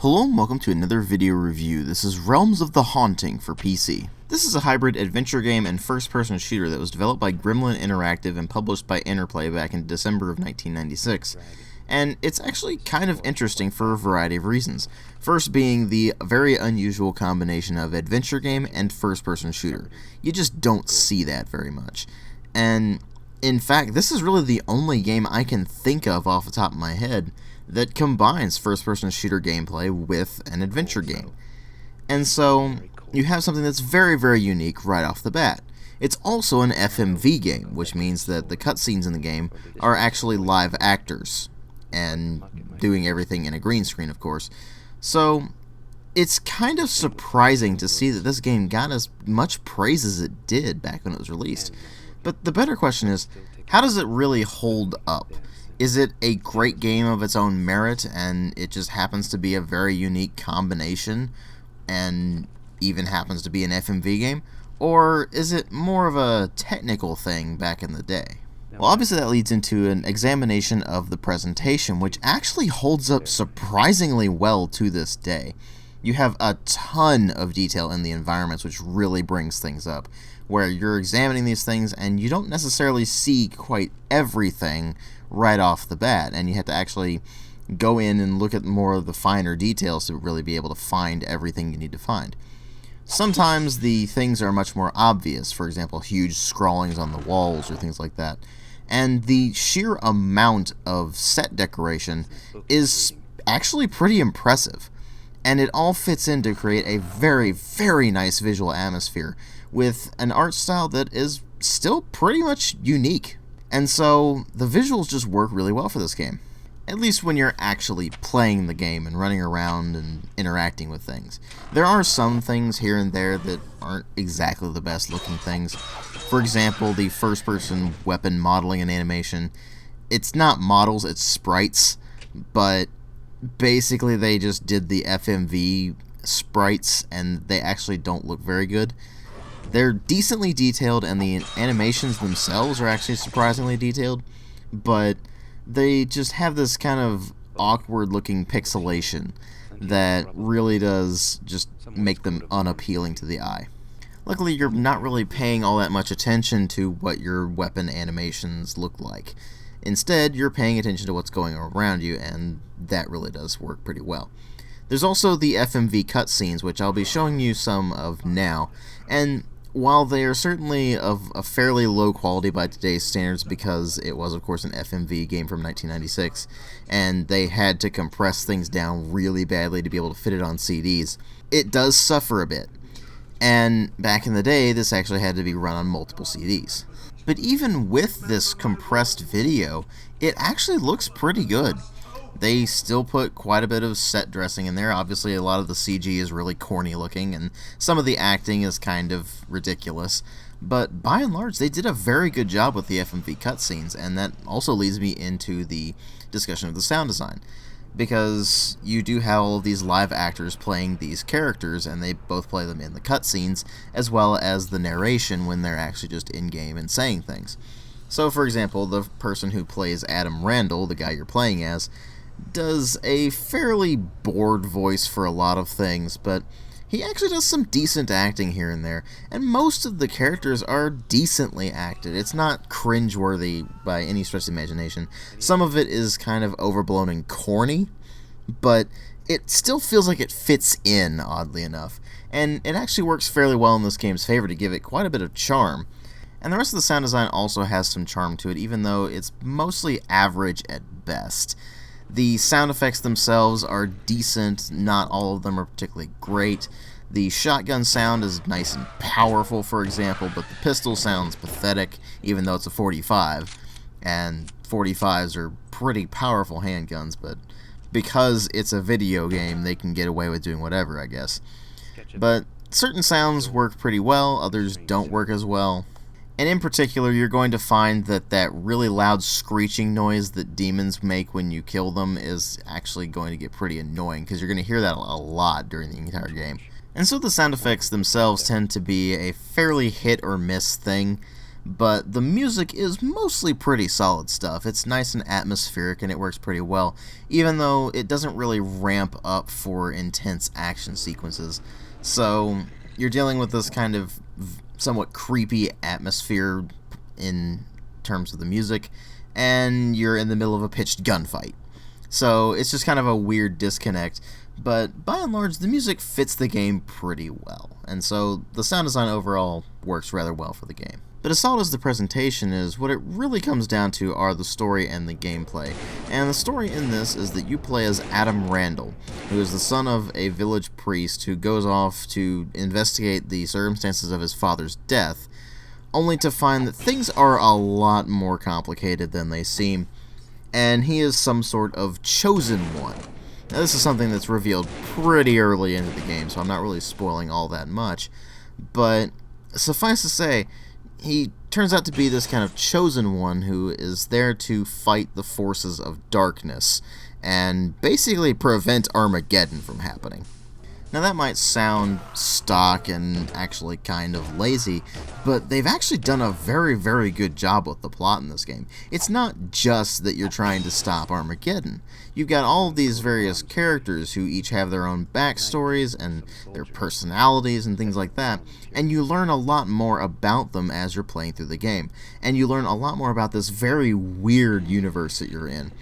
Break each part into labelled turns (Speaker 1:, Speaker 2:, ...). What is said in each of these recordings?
Speaker 1: Hello and welcome to another video review. This is Realms of the Haunting for PC. This is a hybrid adventure game and first-person shooter that was developed by Gremlin Interactive and published by Interplay back in December of 1996. And it's actually kind of interesting for a variety of reasons. First being the very unusual combination of adventure game and first-person shooter. You just don't see that very much. And in fact, this is really the only game I can think of off the top of my head that combines first-person shooter gameplay with an adventure game. And so, you have something that's very, very unique right off the bat. It's also an FMV game, which means that the cutscenes in the game are actually live actors, and doing everything in a green screen, of course. So, it's kind of surprising to see that this game got as much praise as it did back when it was released. But the better question is, how does it really hold up? Is it a great game of its own merit, and it just happens to be a very unique combination, and even happens to be an FMV game? Or is it more of a technical thing back in the day? Well, obviously that leads into an examination of the presentation, which actually holds up surprisingly well to this day. You have a ton of detail in the environments, which really brings things up, where you're examining these things and you don't necessarily see quite everything right off the bat, and you have to actually go in and look at more of the finer details to really be able to find everything you need to find. Sometimes the things are much more obvious, for example, huge scrawlings on the walls or things like that, and the sheer amount of set decoration is actually pretty impressive, and it all fits in to create a very, very nice visual atmosphere with an art style that is still pretty much unique. And so, the visuals just work really well for this game. At least when you're actually playing the game and running around and interacting with things. There are some things here and there that aren't exactly the best looking things. For example, the first-person weapon modeling and animation. It's not models, it's sprites, but basically they just did the FMV sprites and they actually don't look very good. They're decently detailed, and the animations themselves are actually surprisingly detailed, but they just have this kind of awkward-looking pixelation that really does just make them unappealing to the eye. Luckily, you're not really paying all that much attention to what your weapon animations look like. Instead, you're paying attention to what's going on around you, and that really does work pretty well. There's also the Fmv Cutscenes, which I'll be showing you some of now, and while they are certainly of a fairly low quality by today's standards because it was, of course, an FMV game from 1996, and they had to compress things down really badly to be able to fit it on CDs, it does suffer a bit. And back in the day, this actually had to be run on multiple CDs. But even with this compressed video, it actually looks pretty good. They still put quite a bit of set dressing in there. Obviously, a lot of the CG is really corny looking, and some of the acting is kind of ridiculous. But by and large, they did a very good job with the FMV cutscenes, and that also leads me into the discussion of the sound design. Because you do have all of these live actors playing these characters, and they both play them in the cutscenes, as well as the narration when they're actually just in-game and saying things. So, for example, the person who plays Adam Randall, the guy you're playing as, does a fairly bored voice for a lot of things, but he actually does some decent acting here and there, and most of the characters are decently acted. It's not cringeworthy by any stretch of the imagination. Some of it is kind of overblown and corny, but it still feels like it fits in, oddly enough, and it actually works fairly well in this game's favor to give it quite a bit of charm. And the rest of the sound design also has some charm to it, even though it's mostly average at best. The sound effects themselves are decent, not all of them are particularly great. The shotgun sound is nice and powerful, for example, but the pistol sounds pathetic, even though it's a 45. And 45s are pretty powerful handguns, but because it's a video game, they can get away with doing whatever, I guess. But certain sounds work pretty well, others don't work as well. And in particular, you're going to find that that really loud screeching noise that demons make when you kill them is actually going to get pretty annoying, because you're going to hear that a lot during the entire game. And so the sound effects themselves tend to be a fairly hit or miss thing, but the music is mostly pretty solid stuff. It's nice and atmospheric and it works pretty well, even though it doesn't really ramp up for intense action sequences. So you're dealing with this kind of somewhat creepy atmosphere in terms of the music, and you're in the middle of a pitched gunfight. So it's just kind of a weird disconnect, but by and large the music fits the game pretty well, and so the sound design overall works rather well for the game. But as solid as the presentation is, what it really comes down to are the story and the gameplay. And the story in this is that you play as Adam Randall, who is the son of a village priest who goes off to investigate the circumstances of his father's death, only to find that things are a lot more complicated than they seem, and he is some sort of chosen one. Now, this is something that's revealed pretty early into the game, so I'm not really spoiling all that much, but suffice to say, he turns out to be this kind of chosen one who is there to fight the forces of darkness and basically prevent Armageddon from happening. Now that might sound stock and actually kind of lazy, but they've actually done a very, very good job with the plot in this game. It's not just that you're trying to stop Armageddon. You've got all of these various characters who each have their own backstories and their personalities and things like that, and you learn a lot more about them as you're playing through the game. And you learn a lot more about this very weird universe that you're in,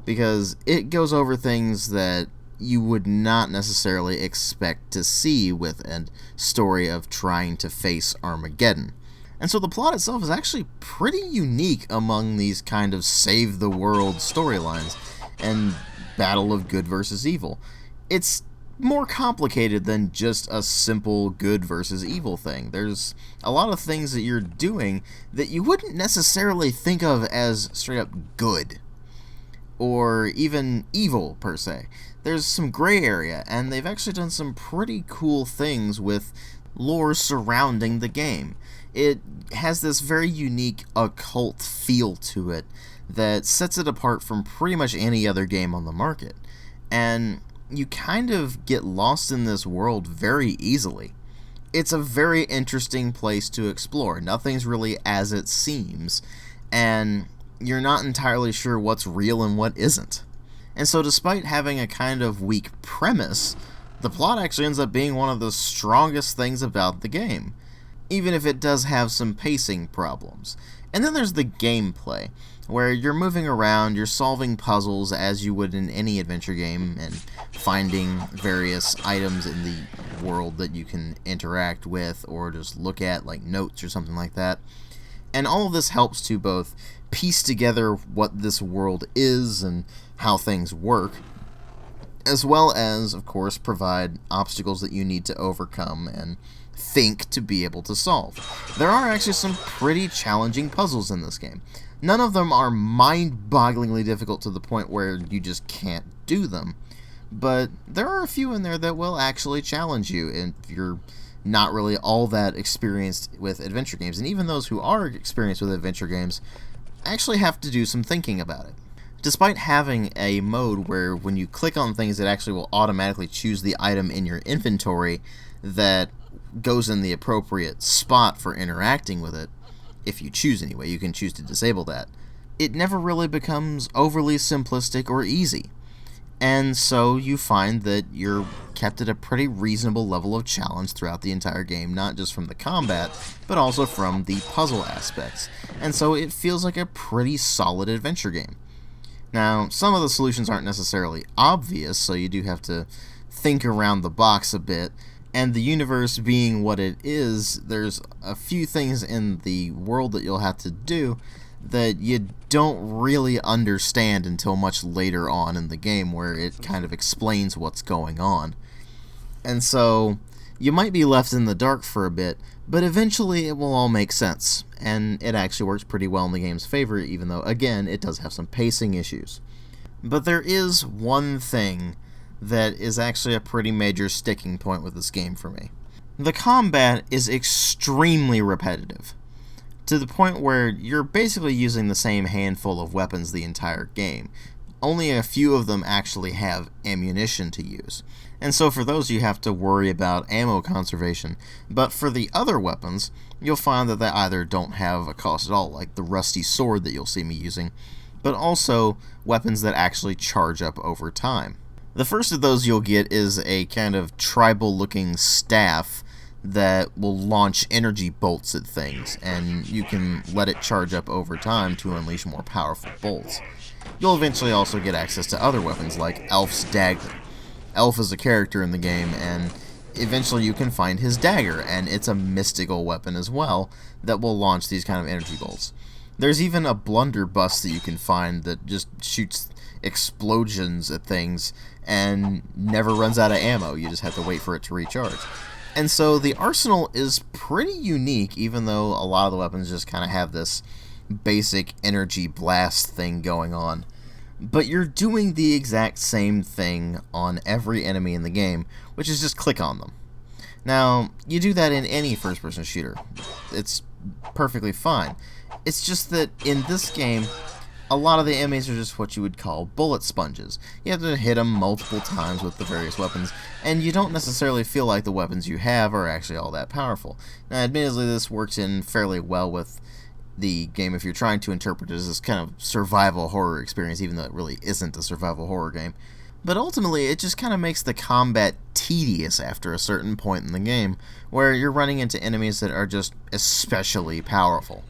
Speaker 1: because it goes over things that you would not necessarily expect to see with a story of trying to face Armageddon. And so the plot itself is actually pretty unique among these kind of save the world storylines and battle of good versus evil. It's more complicated than just a simple good versus evil thing. There's a lot of things that you're doing that you wouldn't necessarily think of as straight up good or even evil per se. There's some gray area, and they've actually done some pretty cool things with lore surrounding the game. It has this very unique occult feel to it that sets it apart from pretty much any other game on the market. And you kind of get lost in this world very easily. It's a very interesting place to explore. Nothing's really as it seems, and you're not entirely sure what's real and what isn't. And so despite having a kind of weak premise, the plot actually ends up being one of the strongest things about the game, even if it does have some pacing problems. And then there's the gameplay, where you're moving around, you're solving puzzles as you would in any adventure game, and finding various items in the world that you can interact with or just look at, like notes or something like that. And all of this helps to both piece together what this world is and how things work, as well as, of course, provide obstacles that you need to overcome and think to be able to solve. There are actually some pretty challenging puzzles in this game. None of them are mind-bogglingly difficult to the point where you just can't do them, but there are a few in there that will actually challenge you if you're not really all that experienced with adventure games. And even those who are experienced with adventure games actually have to do some thinking about it. Despite having a mode where when you click on things it actually will automatically choose the item in your inventory that goes in the appropriate spot for interacting with it, if you choose anyway, you can choose to disable that, it never really becomes overly simplistic or easy. And so you find that you're kept at a pretty reasonable level of challenge throughout the entire game, not just from the combat, but also from the puzzle aspects. And so it feels like a pretty solid adventure game. Now, some of the solutions aren't necessarily obvious, so you do have to think around the box a bit, and the universe being what it is, there's a few things in the world that you'll have to do that you don't really understand until much later on in the game, where it kind of explains what's going on. And so you might be left in the dark for a bit, but eventually it will all make sense, and it actually works pretty well in the game's favor, even though, again, it does have some pacing issues. But there is one thing that is actually a pretty major sticking point with this game for me. The combat is extremely repetitive, to the point where you're basically using the same handful of weapons the entire game, only a few of them actually have ammunition to use. And so for those you have to worry about ammo conservation. But for the other weapons, you'll find that they either don't have a cost at all, like the rusty sword that you'll see me using, but also weapons that actually charge up over time. The first of those you'll get is a kind of tribal looking staff that will launch energy bolts at things, and you can let it charge up over time to unleash more powerful bolts. You'll eventually also get access to other weapons like Elf's dagger. Elf is a character in the game, and eventually you can find his dagger, and it's a mystical weapon as well that will launch these kind of energy bolts. There's even a blunderbuss that you can find that just shoots explosions at things and never runs out of ammo. You just have to wait for it to recharge. And so the arsenal is pretty unique, even though a lot of the weapons just kind of have this basic energy blast thing going on. But you're doing the exact same thing on every enemy in the game, which is just click on them. Now, you do that in any first-person shooter. It's perfectly fine. It's just that in this game, a lot of the enemies are just what you would call bullet sponges. You have to hit them multiple times with the various weapons, and you don't necessarily feel like the weapons you have are actually all that powerful. Now, admittedly, this works in fairly well with the game if you're trying to interpret it as this kind of survival horror experience, even though it really isn't a survival horror game. But ultimately, it just kind of makes the combat tedious after a certain point in the game, where you're running into enemies that are just especially powerful.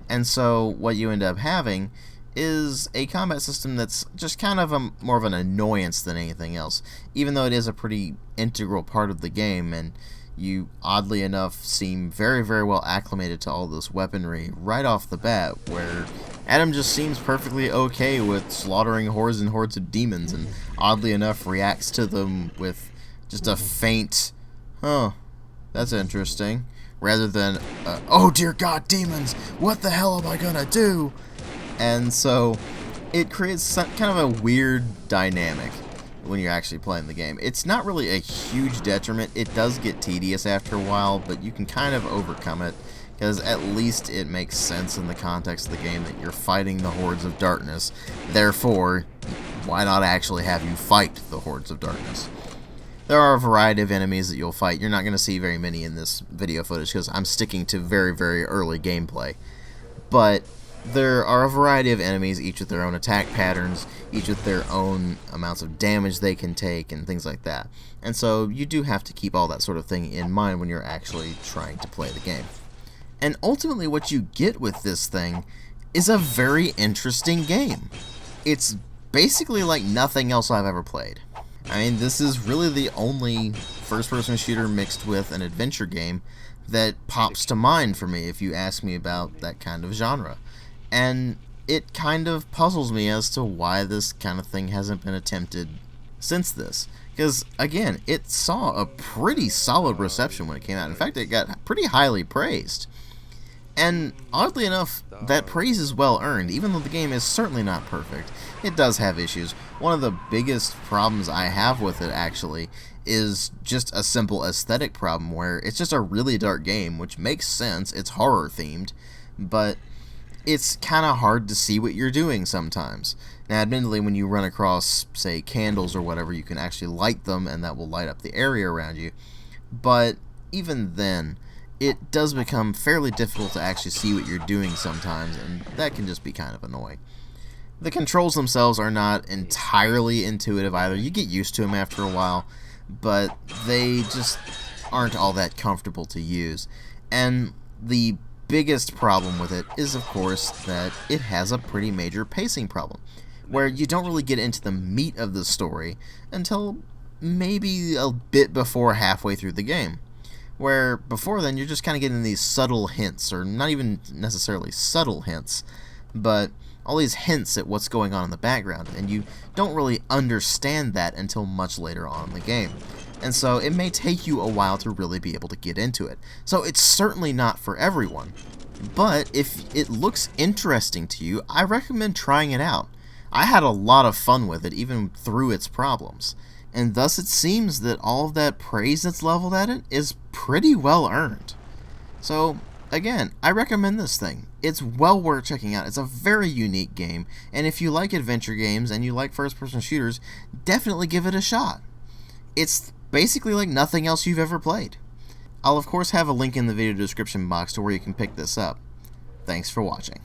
Speaker 1: And so what you end up having is a combat system that's just kind of more of an annoyance than anything else, even though it is a pretty integral part of the game, and you, oddly enough, seem very, very well acclimated to all this weaponry right off the bat, where Adam just seems perfectly okay with slaughtering hordes and hordes of demons, and oddly enough reacts to them with just a faint, "Huh, that's interesting," rather than, "Oh dear God, demons, what the hell am I gonna do?" And so it creates kind of a weird dynamic when you're actually playing the game. It's not really a huge detriment. It does get tedious after a while, but you can kind of overcome it, because at least it makes sense in the context of the game that you're fighting the hordes of darkness. Therefore, why not actually have you fight the hordes of darkness? There are a variety of enemies that you'll fight. You're not going to see very many in this video footage because I'm sticking to very, very early gameplay. But there are a variety of enemies, each with their own attack patterns, each with their own amounts of damage they can take, and things like that. And so you do have to keep all that sort of thing in mind when you're actually trying to play the game. And ultimately what you get with this thing is a very interesting game. It's basically like nothing else I've ever played. I mean, this is really the only first-person shooter mixed with an adventure game that pops to mind for me if you ask me about that kind of genre. And it kind of puzzles me as to why this kind of thing hasn't been attempted since this. Because, again, it saw a pretty solid reception when it came out. In fact, it got pretty highly praised. And, oddly enough, that praise is well earned, even though the game is certainly not perfect. It does have issues. One of the biggest problems I have with it, actually, is just a simple aesthetic problem, where it's just a really dark game, which makes sense. It's horror-themed, but it's kind of hard to see what you're doing sometimes. Now, admittedly, when you run across, say, candles or whatever, you can actually light them, and that will light up the area around you. But even then, it does become fairly difficult to actually see what you're doing sometimes, and that can just be kind of annoying. The controls themselves are not entirely intuitive either. You get used to them after a while, but they just aren't all that comfortable to use. And the biggest problem with it is, of course, that it has a pretty major pacing problem, where you don't really get into the meat of the story until maybe a bit before halfway through the game, where before then you're just kind of getting these subtle hints, or not even necessarily subtle hints, but all these hints at what's going on in the background, and you don't really understand that until much later on in the game. And so it may take you a while to really be able to get into it. So it's certainly not for everyone. But if it looks interesting to you, I recommend trying it out. I had a lot of fun with it, even through its problems. And thus it seems that all of that praise that's leveled at it is pretty well earned. So, again, I recommend this thing. It's well worth checking out. It's a very unique game, and if you like adventure games and you like first-person shooters, definitely give it a shot. It's basically like nothing else you've ever played. I'll of course have a link in the video description box to where you can pick this up. Thanks for watching.